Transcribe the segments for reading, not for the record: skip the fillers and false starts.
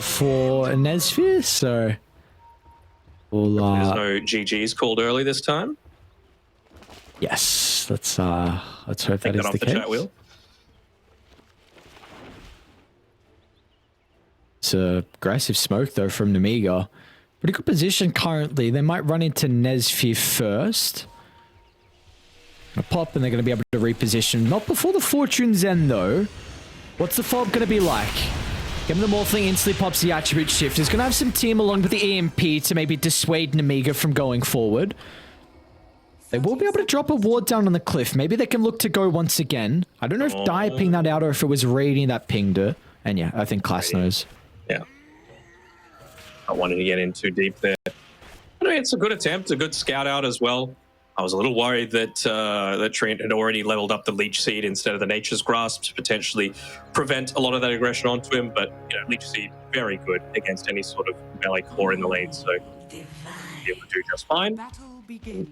for Nesfear, so we'll There's no GGs called early this time. yes, let's hope that is off the the case. chat wheel. It's a aggressive smoke though from Nemiga. Pretty good position currently. They might run into Nesfear first. A pop and they're going to be able to reposition. Not before the Fortune's End though. What's the fob going to be like? Give him the Morphling, instantly pops the attribute shift. He's going to have some team along with the EMP to maybe dissuade Nemiga from going forward. They will be able to drop a ward down on the cliff. Maybe they can look to go once again. I don't know if Dye pinged that out or if it was Radiant that pinged it. And yeah, I think Class knows. Yeah. I wanted to get in too deep there. I mean, it's a good attempt, a good scout out as well. I was a little worried that that Trent had already leveled up the Leech Seed instead of the Nature's Grasp to potentially prevent a lot of that aggression onto him. But you know, Leech Seed very good against any sort of melee core in the lane, so be able to do just fine.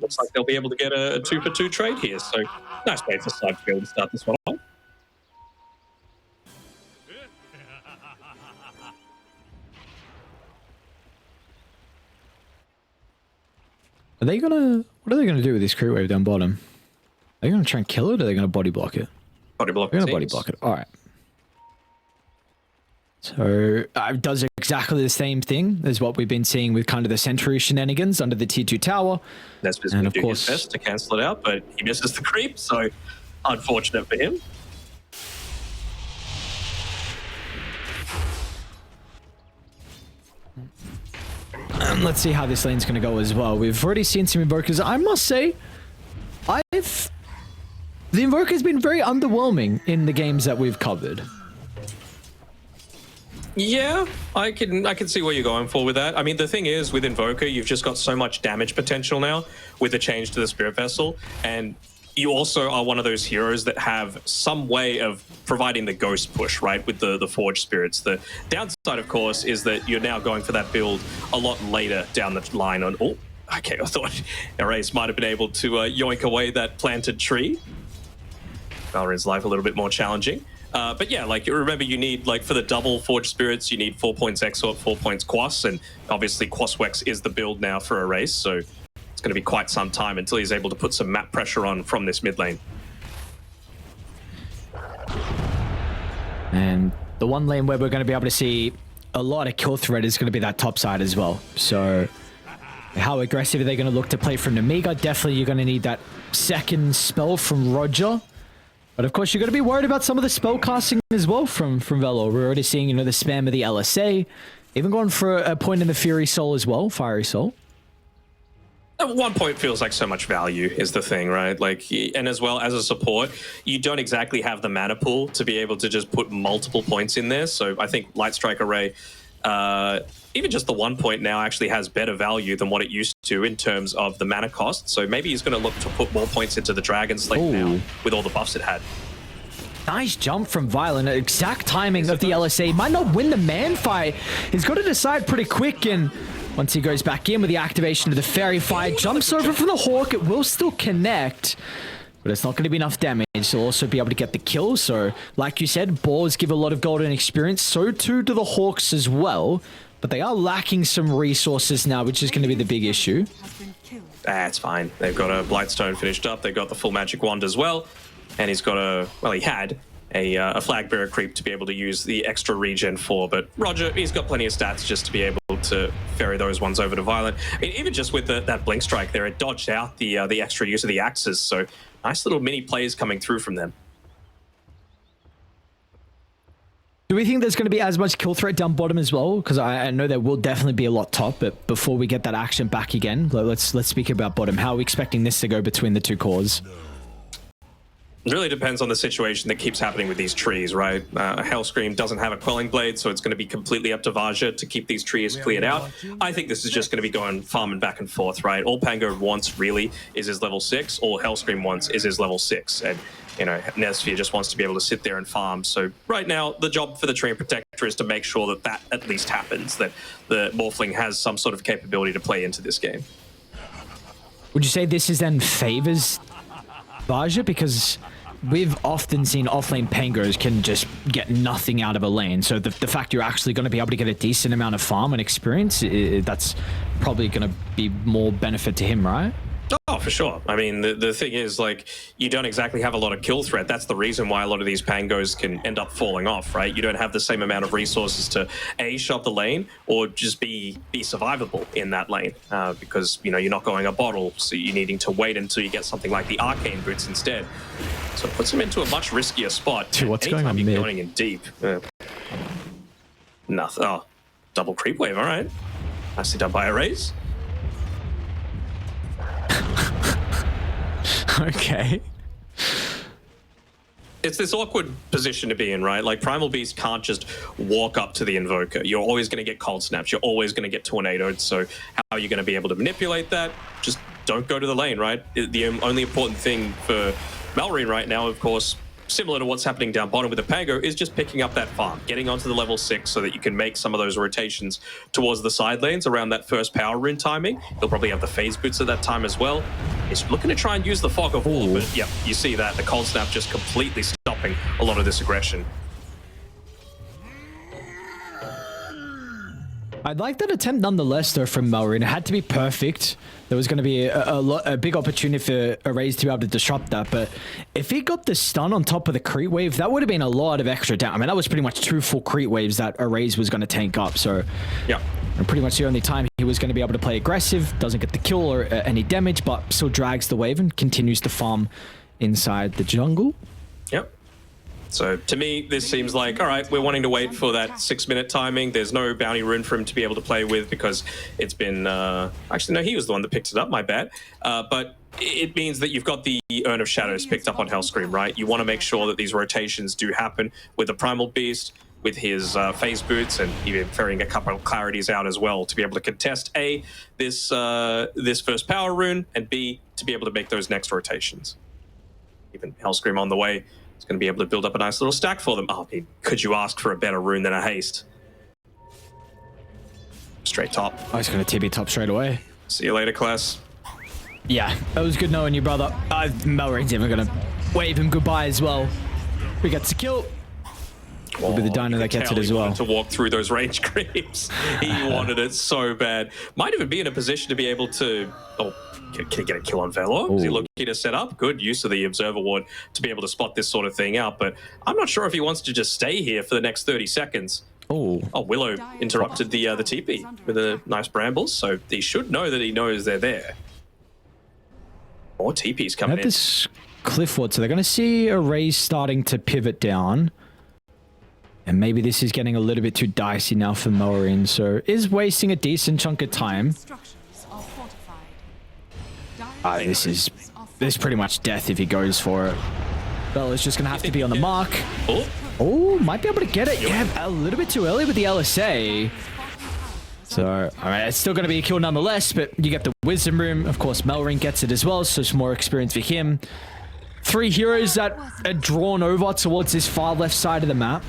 Looks like they'll be able to get a 2-for-2 trade here. So nice way for Sibe to be able to start this one off. Are they gonna? What are they gonna do with this creep wave down bottom? Are they gonna try and kill it, or are they gonna body block it? Body block. They're gonna body block it. All right. So it does exactly the same thing as what we've been seeing with kind of the Sentry shenanigans under the tier 2 tower. That's just going to do his best to cancel it out, but he misses the creep, so unfortunate for him. And let's see how this lane's going to go as well. We've already seen some Invokers. I must say, the Invoker's been very underwhelming in the games that we've covered. Yeah, I can see what you're going for with that. I mean, the thing is, with Invoker, you've just got so much damage potential now with the change to the Spirit Vessel, and you also are one of those heroes that have some way of providing the ghost push, right, with the Forged Spirits. The downside, of course, is that you're now going for that build a lot later down the line on... Oh, okay, I thought Erase might have been able to yoink away that planted tree. Valorant's life a little bit more challenging. But yeah, like, remember, you need, like, for the double Forged Spirits, you need 4 points Exort, 4 points Quas, and obviously Quaswex is the build now for Erase, so it's going to be quite some time until he's able to put some map pressure on from this mid lane. And the one lane where we're going to be able to see a lot of kill threat is going to be that top side as well. So how aggressive are they going to look to play from Nemiga? Definitely you're going to need that second spell from Roger. But of course, you're going to be worried about some of the spell casting as well from Velo. We're already seeing, you know, the spam of the LSA. Even going for a point in the Fury Soul as well, Fiery Soul. At 1 point feels like so much value is the thing, right? Like, and as well as a support, you don't exactly have the mana pool to be able to just put multiple points in there. So I think Light Strike Array, even just the 1 point now actually has better value than what it used to in terms of the mana cost. So maybe he's going to look to put more points into the Dragon Slate now with all the buffs it had. Nice jump from Violent. Exact timing of the LSA. Might not win the man fight. He's got to decide pretty quick, and once he goes back in with the activation of the Fairy Fire, jumps over for the Hawk. It will still connect, but it's not going to be enough damage. He'll also be able to get the kill. So, like you said, Boars give a lot of golden experience. So too do the Hawks as well. But they are lacking some resources now, which is going to be the big issue. That's fine. They've got a Blightstone finished up. They've got the full Magic Wand as well. And he's got a, well, he had a Flag Bearer creep to be able to use the extra regen for. But Roger, he's got plenty of stats just to be able to ferry those ones over to Violent. I mean, even just with that Blink Strike there, it dodged out the extra use of the axes. So nice little mini plays coming through from them. Do we think there's going to be as much kill threat down bottom as well? Because I know there will definitely be a lot top, but before we get that action back again, let's speak about bottom. How are we expecting this to go between the two cores? It really depends on the situation that keeps happening with these trees, right? Hellscream doesn't have a Quelling Blade, so it's going to be completely up to Vaja to keep these trees cleared out. I think this is just going to be going farming back and forth, right? All Pango wants really is his level 6. All Hellscream wants is his level 6. And, you know, Nesfear just wants to be able to sit there and farm. So right now, the job for the Treant Protector is to make sure that that at least happens, that the Morphling has some sort of capability to play into this game. Would you say this is then favors Vaja? Because we've often seen offlane Pangos can just get nothing out of a lane. So the fact you're actually going to be able to get a decent amount of farm and experience, that's probably going to be more benefit to him, right? Oh, for sure. I mean, the thing is, like, you don't exactly have a lot of kill threat. That's the reason why a lot of these Pangos can end up falling off, right? You don't have the same amount of resources to A, shut the lane, or just be survivable in that lane, because, you know, you're not going a bottle, so you're needing to wait until you get something like the Arcane Boots instead. So it puts him into a much riskier spot. Dude, what's going on you're mid? going in deep. Nothing. Oh, double creep wave, all right. Nicely done by Erase. Okay. It's this awkward position to be in, right? Like, Primal Beast can't just walk up to the Invoker. You're always going to get cold snaps. You're always going to get tornadoed. So how are you going to be able to manipulate that? Just don't go to the lane, right? The only important thing for Malrine right now, of course, similar to what's happening down bottom with the Pango, is just picking up that farm, getting onto the level 6 so that you can make some of those rotations towards the side lanes around that first power rune timing. He'll probably have the phase boots at that time as well. He's looking to try and use the fog of war, but yeah, you see that, the cold snap just completely stopping a lot of this aggression. I'd like that attempt nonetheless, though, from Malrine. It had to be perfect. There was going to be a big opportunity for Erase to be able to disrupt that, but if he got the stun on top of the creep wave, that would have been a lot of extra damage. I mean, that was pretty much 2 full creep waves that Erase was going to tank up, so yeah. And pretty much the only time he was going to be able to play aggressive, doesn't get the kill or any damage, but still drags the wave and continues to farm inside the jungle. Yep. So to me, this seems like, all right, we're wanting to wait for that 6-minute timing. There's no bounty rune for him to be able to play with because it's been... actually, no, he was the one that picked it up, my bad. But it means that you've got the Urn of Shadows picked up on Hellscream, right? You want to make sure that these rotations do happen with the Primal Beast, with his phase boots, and even ferrying a couple of clarities out as well to be able to contest A, this first power rune, and B, to be able to make those next rotations. Even Hellscream on the way is going to be able to build up a nice little stack for them. Oh, I mean, could you ask for a better rune than a haste? Straight top. Oh, he's going to TB top straight away. See you later, class. Yeah, that was good knowing you, brother. Malrine's even going to wave him goodbye as well. We got the kill. Will be the dino that gets it as well. To walk through those range creeps. He wanted it so bad. Might even be in a position to be able to... Oh, can he get a kill on Velo? Is he looking to set up? Good use of the Observer Ward to be able to spot this sort of thing out, but I'm not sure if he wants to just stay here for the next 30 seconds. Oh, Willow interrupted the TP with a nice brambles, so he should know that he knows they're there. More TP's coming in. This cliff ward, so they're going to see Erase starting to pivot down. And maybe this is getting a little bit too dicey now for Malrine, so is wasting a decent chunk of time. This is pretty much death if he goes for it. Bella's just going to have to be on the mark. Oh, might be able to get it. Yeah, a little bit too early with the LSA. So, all right, it's still going to be a kill nonetheless, but you get the Wisdom Room. Of course, Malrine gets it as well, so some more experience for him. 3 heroes that are drawn over towards this far left side of the map.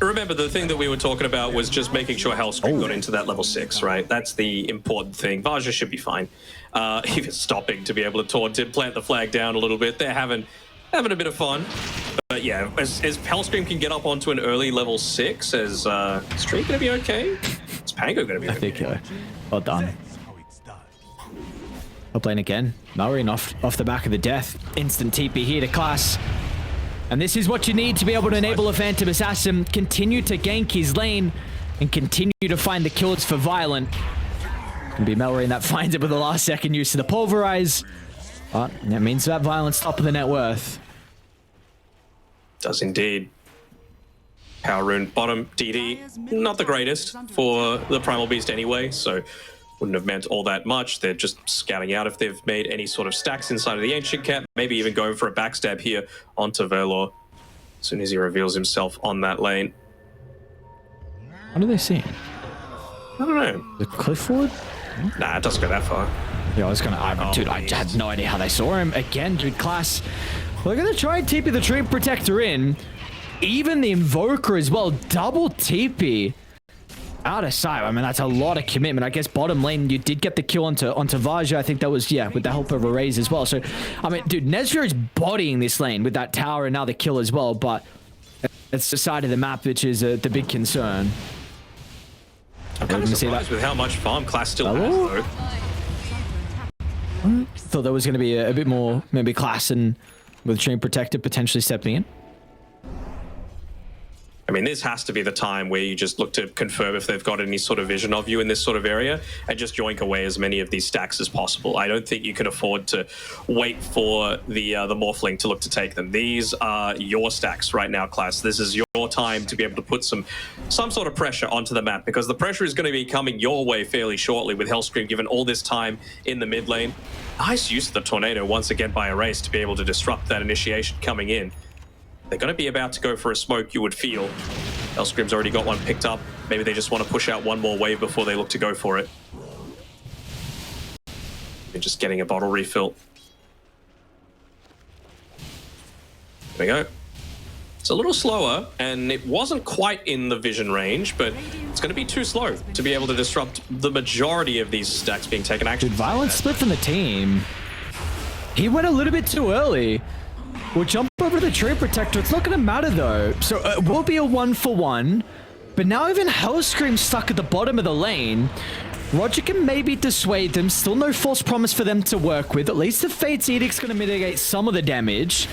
Remember, the thing that we were talking about was just making sure Hellscream got into that level 6, right? That's the important thing. Vajra should be fine. Even stopping to be able to taunt him, plant the flag down a little bit. They're having a bit of fun. But yeah, as Hellscream can get up onto an early level 6, is Streak going to be okay? Is Pango going to be okay? I think, well done. Top lane again. Malrine off the back of the death. Instant TP here to class. And this is what you need to be able to enable a Phantom Assassin, continue to gank his lane, and continue to find the kills for Violent. Gonna be Malrine that finds it with the last second use of the Pulverize. But that means that Violent's top of the net worth. Does indeed. Power Rune bottom, DD, not the greatest for the Primal Beast anyway, so wouldn't have meant all that much. They're just scouting out if they've made any sort of stacks inside of the Ancient Camp, maybe even going for a backstab here onto Velor as soon as he reveals himself on that lane. What are they seeing? I don't know. The cliff ward? Nah, it doesn't go that far. Yeah, I was gonna... dude, I had no idea how they saw him. Again, dude, class. We're gonna try and TP the Tree Protector in. Even the Invoker as well. Double TP. out of sight. I mean, that's a lot of commitment. I guess bottom lane, you did get the kill onto Vaja. I think that was, yeah, with the help of a raise as well. So, I mean, dude, Nesvir is bodying this lane with that tower and now the kill as well, but it's the side of the map which is the big concern. I'm kind of surprised with how much farm Class still has, though. Thought there was going to be a bit more, maybe Class and with Chain Protector potentially stepping in. I mean, this has to be the time where you just look to confirm if they've got any sort of vision of you in this sort of area and just yoink away as many of these stacks as possible. I don't think you can afford to wait for the Morphling to look to take them. These are your stacks right now, Class. This is your time to be able to put some sort of pressure onto the map, because the pressure is going to be coming your way fairly shortly with Hellscream given all this time in the mid lane. Nice use of the Tornado once again by Erase to be able to disrupt that initiation coming in. They're going to be about to go for a smoke, you would feel. Hellscream's already got one picked up. Maybe they just want to push out one more wave before they look to go for it. They're just getting a bottle refill. There we go. It's a little slower, and it wasn't quite in the vision range, but it's going to be too slow to be able to disrupt the majority of these stacks being taken. Actually, Dude, Violent split from the team. He went a little bit too early. We'll jump over to the Tree Protector. It's not going to matter, though. So it will be a 1-for-1. But now even Hellscream stuck at the bottom of the lane. Roger can maybe dissuade them. Still no false promise for them to work with. At least the Fate's Edict's going to mitigate some of the damage.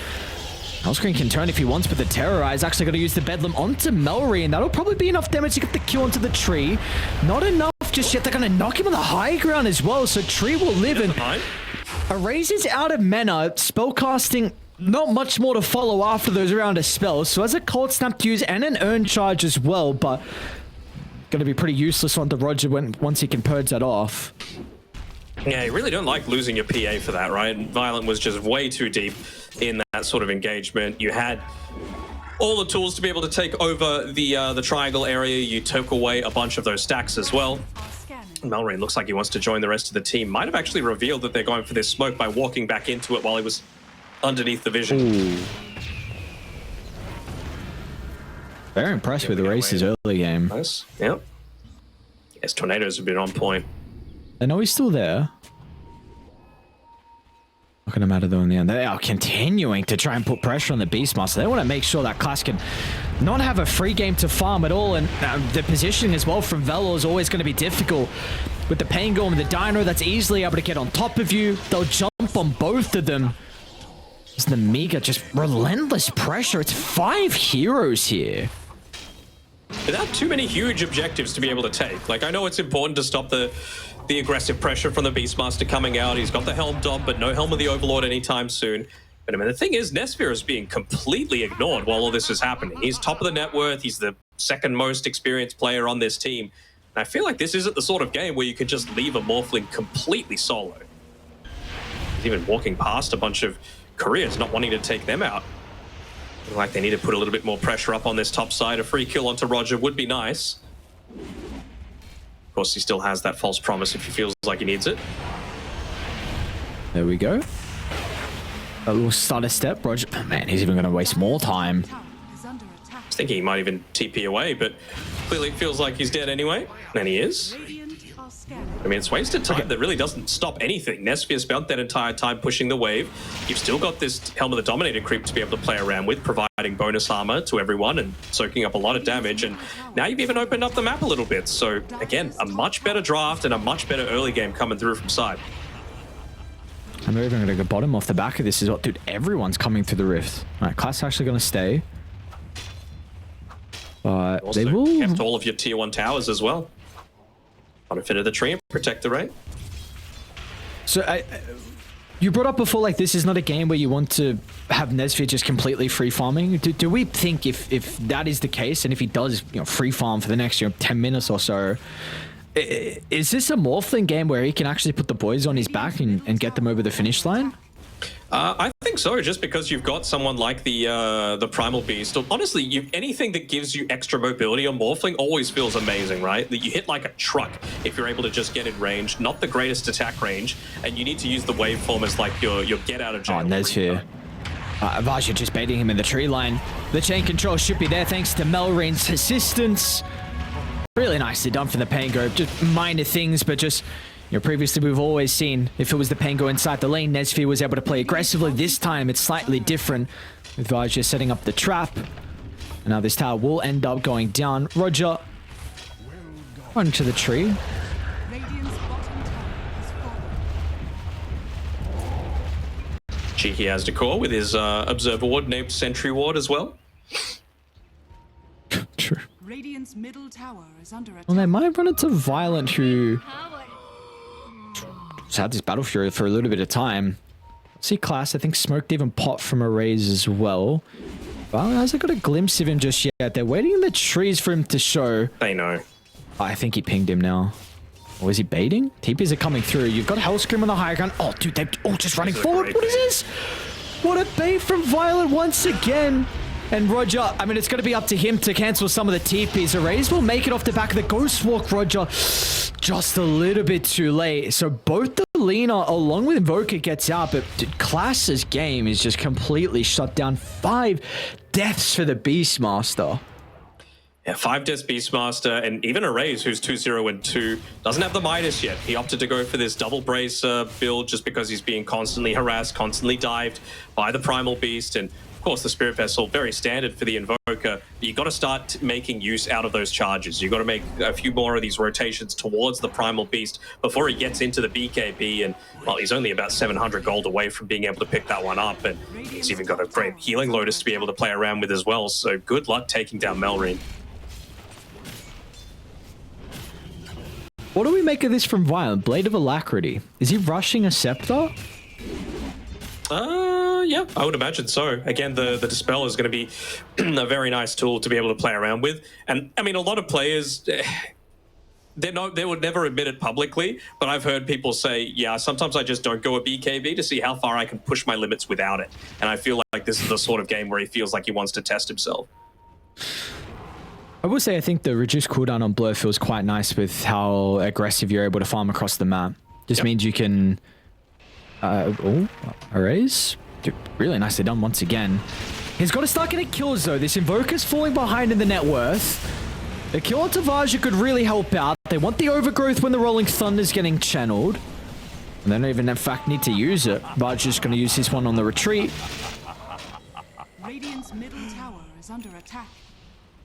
Hellscream can turn if he wants, but the Terrorize actually going to use the Bedlam onto Melry, and that'll probably be enough damage to get the kill onto the Tree. Not enough just yet. They're going to knock him on the high ground as well, so Tree will live. And Erase is out of mana. Spellcasting, not much more to follow after those round of spells. So as a Cold Snap to use and an Urn Charge as well, but going to be pretty useless on the Roger once he can purge that off. Yeah, you really don't like losing your PA for that, right? Violent was just way too deep in that sort of engagement. You had all the tools to be able to take over the triangle area. You took away a bunch of those stacks as well. Melrain looks like he wants to join the rest of the team. Might have actually revealed that they're going for this smoke by walking back into it while he was underneath the vision. Ooh. Very impressed with the Race's early game. Nice. Yep. Yes, Tornadoes have been on point. I know he's still there. Not gonna matter though in the end. They are continuing to try and put pressure on the Beastmaster. They want to make sure that Class can not have a free game to farm at all, and the positioning as well from Velo is always going to be difficult. With the Pain Golem and the Dino, that's easily able to get on top of you. They'll jump on both of them. It's Nemiga, just relentless pressure. It's 5 heroes here. Without too many huge objectives to be able to take. Like, I know it's important to stop the aggressive pressure from the Beastmaster coming out. He's got the Helm Dom, but no Helm of the Overlord anytime soon. But I mean, the thing is, Nesvir is being completely ignored while all this is happening. He's top of the net worth. He's the second most experienced player on this team. And I feel like this isn't the sort of game where you can just leave a Morphling completely solo. He's even walking past a bunch of careers, not wanting to take them out. Like they need to put a little bit more pressure up on this top side. A free kill onto Roger would be nice. Of course, he still has that false promise if he feels like he needs it. There we go. A little stutter step. Roger, oh man, he's even going to waste more time. I was thinking he might even TP away, but clearly it feels like he's dead anyway. And he is. I mean, it's wasted time that really doesn't stop anything. Nesvir spent that entire time pushing the wave. You've still got this Helm of the Dominator creep to be able to play around with, providing bonus armor to everyone and soaking up a lot of damage. And now you've even opened up the map a little bit. So again, a much better draft and a much better early game coming through from side. I'm even going to go bottom off the back of this as well. Dude, everyone's coming through the rift. All right, Class actually going to stay. But Also they will... kept all of your tier 1 towers as well. Benefit of the tree and protect the right. So you brought up before, like, this is not a game where you want to have Nesvir just completely free farming. Do we think if that is the case, and if he does, free farm for the next 10 minutes or so, is this a Morphling game where he can actually put the boys on his back and get them over the finish line? I think so, just because you've got someone like the Primal Beast. Honestly, anything that gives you extra mobility on Morphling always feels amazing, right? That you hit like a truck if you're able to just get in range, not the greatest attack range, and you need to use the waveform as like your get out of jail. Oh, Nesvir. Vaja just baiting him in the tree line. The chain control should be there thanks to Melrain's assistance. Really nicely done from the Pango. Just minor things, but just, you know, previously we've always seen if it was the Pango inside the lane, Nesfia was able to play aggressively. This time it's slightly different with Vaj just setting up the trap. And now this tower will end up going down. Roger, run to the tree. Cheeky has Decor with his Observer Ward named Sentry Ward as well. True. Radiant's middle tower is under attack. Well, they might run into Violent, who has had this Battle Fury for a little bit of time. See Class, I think smoked even pot from a raise as well. Violent hasn't got a glimpse of him just yet. They're waiting in the trees for him to show. They know. I think he pinged him now. Or is he baiting? TPs are coming through. You've got Hellscream on the high ground. Oh, dude, they're all just running forward. What is this? What a bait from Violent once again. And Roger, I mean, it's going to be up to him to cancel some of the TPs. Arrays will make it off the back of the Ghost Walk, Roger. Just a little bit too late. So both the Lina along with Invoker gets out, but dude, Class's game is just completely shut down. 5 deaths for the Beastmaster. Yeah, 5 deaths Beastmaster, and even Arrays, who's 2-0 and 2, doesn't have the Midas yet. He opted to go for this double brace build just because he's being constantly harassed, constantly dived by the Primal Beast, and of course the Spirit Vessel, very standard for the Invoker. You got to start making use out of those charges. You got to make a few more of these rotations towards the Primal Beast before he gets into the BKB, and well, he's only about 700 gold away from being able to pick that one up, and he's even got a great healing Lotus to be able to play around with as well, so good luck taking down Melrine. What do we make of this from Violent? Blade of Alacrity. Is he rushing a Scepter? Yeah, I would imagine so. Again, the Dispel is going to be a very nice tool to be able to play around with. And, I mean, a lot of players, they would never admit it publicly, but I've heard people say, yeah, sometimes I just don't go a BKB to see how far I can push my limits without it. And I feel like this is the sort of game where he feels like he wants to test himself. I will say I think the reduced cooldown on Blur feels quite nice with how aggressive you're able to farm across the map. Just means you can... Arrays? Dude, really nicely done once again. He's got to start getting kills though. This Invoker's falling behind in the net worth. The kill on Tavaja could really help out. They want the overgrowth when the Rolling Thunder's getting channeled. And they don't even in fact need to use it. Barge just going to use this one on the retreat. Radiant's middle tower is under attack.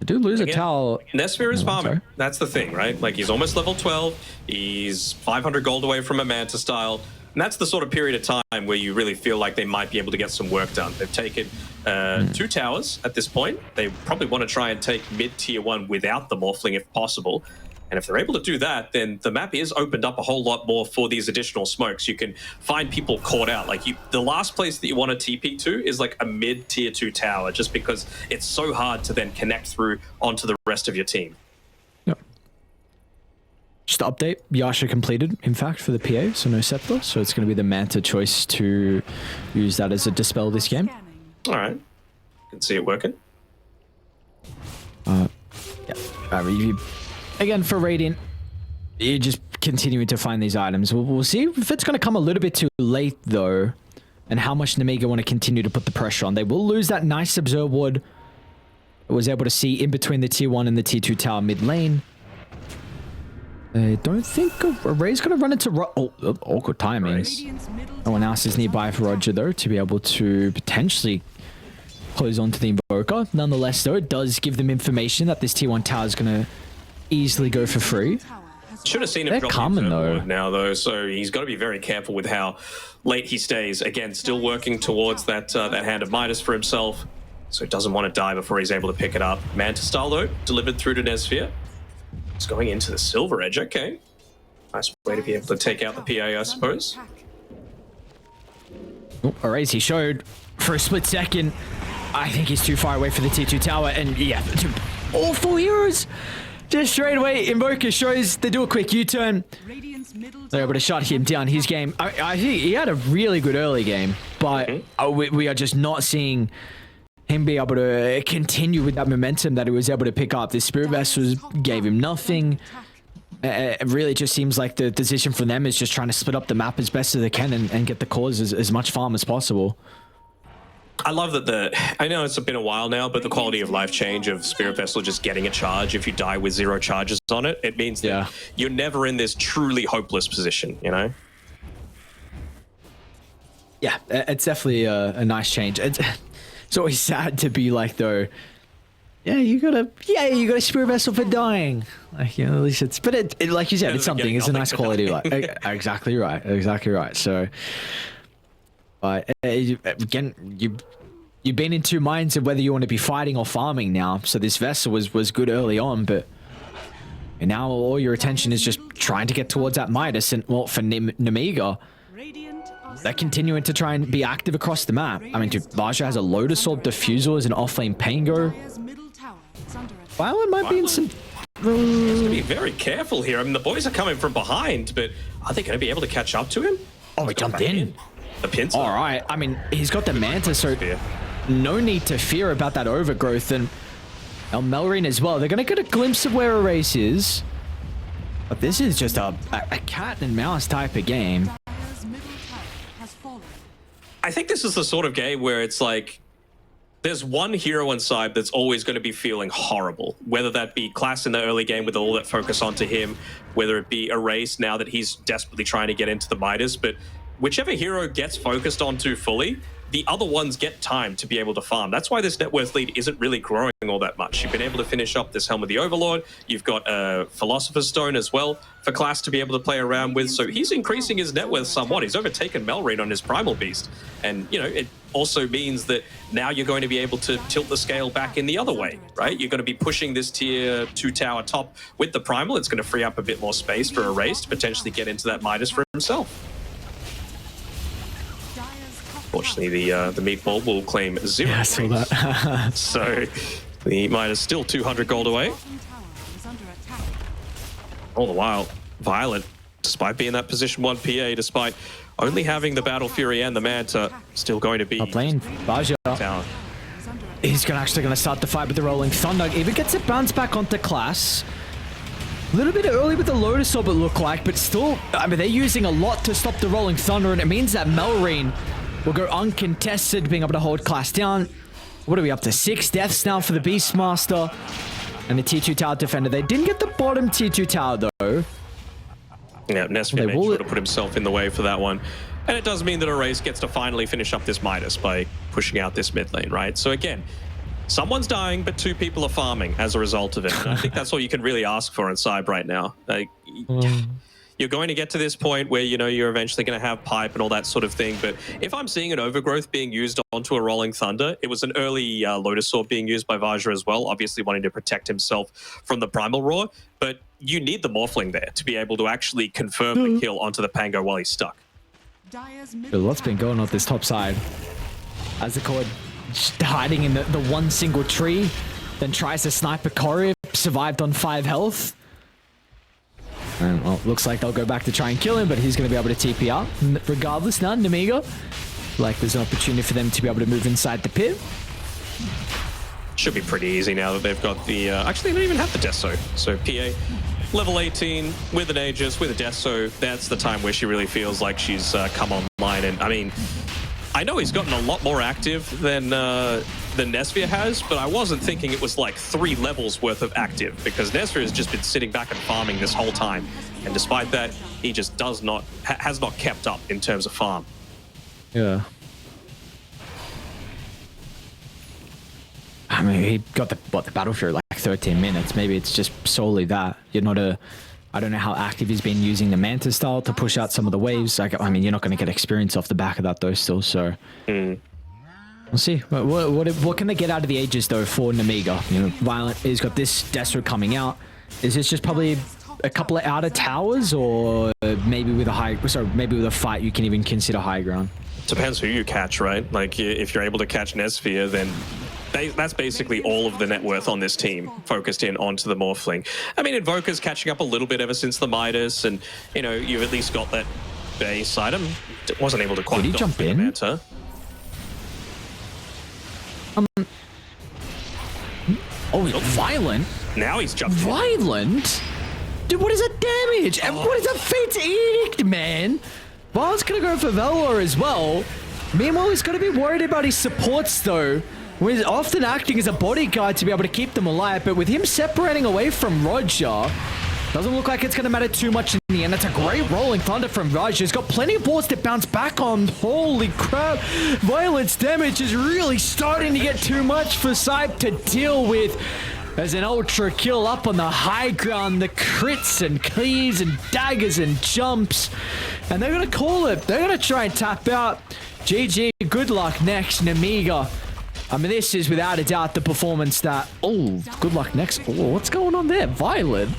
They do lose a tower. Nesfia is farming. Sorry. That's the thing, right? Like, he's almost level 12. He's 500 gold away from a Manta style. And that's the sort of period of time where you really feel like they might be able to get some work done. They've taken 2 towers at this point. They probably want to try and take mid-tier 1 without the Morphling if possible. And if they're able to do that, then the map is opened up a whole lot more for these additional smokes. You can find people caught out. Like, the last place that you want to TP to is like a mid-tier 2 tower, just because it's so hard to then connect through onto the rest of your team. Yep. Just to update, Yasha completed, in fact, for the PA, so no Scepter. So it's going to be the Manta choice to use that as a Dispel this game. All right. Can see it working. Yeah. Again, for Radiant, you're just continuing to find these items. We'll see if it's going to come a little bit too late, though, and how much Nemiga want to continue to put the pressure on. They will lose that nice Observe Ward. I was able to see in between the tier 1 and the tier 2 tower mid lane. I don't think Array's going to run into... awkward timings. No one else is nearby for Roger, though, to be able to potentially close onto the Invoker. Nonetheless, though, it does give them information that this tier 1 tower is going to easily go for free. Should have seen him drop the Ward now, though, so he's got to be very careful with how late he stays. Again, still working towards that Hand of Midas for himself, so he doesn't want to die before he's able to pick it up. Manta style, though, delivered through to Nesfia. It's going into the Silver Edge, okay. Nice way to be able to take out the PA, I suppose. Oh, Arrays, he showed for a split second. I think he's too far away for the tier 2 tower, and yeah, all 4 heroes. Just straight away, Invoker shows they do a quick U-turn. They're able to shut him down. His game, I think he had a really good early game, but we are just not seeing him be able to continue with that momentum that he was able to pick up. The Spirit Vessels gave him nothing. It really just seems like the decision for them is just trying to split up the map as best as they can and get the cause as much farm as possible. I love that I know it's been a while now, but the quality of life change of Spirit Vessel just getting a charge if you die with 0 charges on it, it means that you're never in this truly hopeless position, you know? Yeah, it's definitely a nice change. It's always sad to be like, though, you got a Spirit Vessel for dying. Like, you know, at least it's, but it like you said, it's something. It's a nice quality. Like, exactly right. So, again, you've been in two minds of whether you want to be fighting or farming now. So this vessel was good early on, but now all your attention is just trying to get towards that Midas. And well, for Nemiga, they're continuing to try and be active across the map. I mean, Vajra has a Lotus Orb, Diffusal is an offlane Pango. Violent might be in some... He has to be very careful here. I mean, the boys are coming from behind, but are they going to be able to catch up to him? Oh, he jumped in. The pincer. All right. I mean, he's got the Manta, so no need to fear about that overgrowth. And Melrine as well. They're going to get a glimpse of where Erase is. But this is just a cat and mouse type of game. I think this is the sort of game where it's like, there's one hero inside that's always going to be feeling horrible, whether that be Class in the early game with all that focus onto him, whether it be Erase now that he's desperately trying to get into the Midas, but whichever hero gets focused onto fully, the other ones get time to be able to farm. That's why this net worth lead isn't really growing all that much. You've been able to finish up this Helm of the Overlord. You've got a Philosopher's Stone as well for Class to be able to play around with. So he's increasing his net worth somewhat. He's overtaken Melrine on his Primal Beast. And, you know, it also means that now you're going to be able to tilt the scale back in the other way, right? You're going to be pushing this tier 2 tower top with the Primal. It's going to free up a bit more space for Erase to potentially get into that Midas for himself. Fortunately, the meatball will claim 0. Yeah, I saw that. So the Midas still 200 gold away. All the while, Violet, despite being that position 1 PA, despite only having the Battle Fury and the Manta, still going to be playing Vajra. Down. He's actually going to start the fight with the Rolling Thunder. Even gets a bounce back onto Class. A little bit early with the Lotus Orb, it looked like, but still, I mean, they're using a lot to stop the Rolling Thunder, and it means that Melrine will go uncontested, being able to hold Class down. What are we up to? 6 deaths now for the Beastmaster and the tier 2 tower defender. They didn't get the bottom tier 2 tower though. Yeah, Nesvia made sure to put himself in the way for that one. And it does mean that Erase gets to finally finish up this Midas by pushing out this mid lane, right? So again, someone's dying, but 2 people are farming as a result of it. And I think that's all you can really ask for in Sibe right now. Like, you're going to get to this point where, you know, you're eventually going to have pipe and all that sort of thing. But if I'm seeing an overgrowth being used onto a Rolling Thunder, it was an early Lotus Orb being used by Vajra as well, obviously wanting to protect himself from the Primal Roar. But you need the Morphling there to be able to actually confirm the kill onto the Pango while he's stuck. A lot's been going on this top side. As the Cord hiding in the one single tree, then tries to snipe a Courier, survived on 5 health. And, well, looks like they'll go back to try and kill him, but he's going to be able to TP out. Regardless now, Nemiga, like there's an opportunity for them to be able to move inside the pit. Should be pretty easy now that they've got the... actually, they don't even have the Deso. So PA, level 18, with an Aegis, with a Deso, that's the time where she really feels like she's come online. And, I mean, I know he's gotten a lot more active than Nesvia has, but I wasn't thinking it was like 3 levels worth of active, because Nesvia has just been sitting back and farming this whole time. And despite that, he just has not kept up in terms of farm. Yeah. I mean, he got the Battle Fury like 13 minutes. Maybe it's just solely that. You're not I don't know how active he's been using the Manta style to push out some of the waves. Like, I mean, you're not going to get experience off the back of that though still, so... We'll see. What can they get out of the Aegis though for Nemiga? You know, Violent, he's got this Destro coming out. Is this just probably a couple of outer towers, or maybe with a fight you can even consider high ground? Depends who you catch, right? Like, if you're able to catch Nesvia, then that's basically all of the net worth on this team focused in onto the Morphling. I mean, Invoker's catching up a little bit ever since the Midas, and, you know, you've at least got that base item. Wasn't able to quite... Did he jump in? Manta. Oh, Violent? Now he's jumped Violent? Dude, what is that damage? And what is that Fate's Edict, man? Val's gonna go for Velor as well. Meanwhile, he's got to be worried about his supports, though. He's often acting as a bodyguard to be able to keep them alive, but with him separating away from Roger, doesn't look like it's going to matter too much in the end. That's a great rolling thunder from Roger. He's got plenty of boards to bounce back on. Holy crap. Violence damage is really starting to get too much for Sibe to deal with. There's an ultra kill up on the high ground. The crits and cleaves and daggers and jumps. And they're going to call it. They're going to try and tap out. GG, good luck next, Nemiga. I mean, this is without a doubt the performance that... Oh, good luck next. Oh, what's going on there? Violent?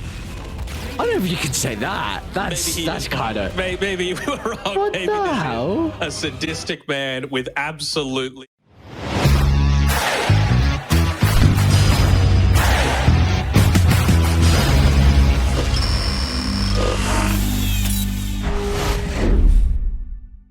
I don't know if you could say that. That's kind of... Maybe we were wrong. What maybe the hell? A sadistic man with absolutely...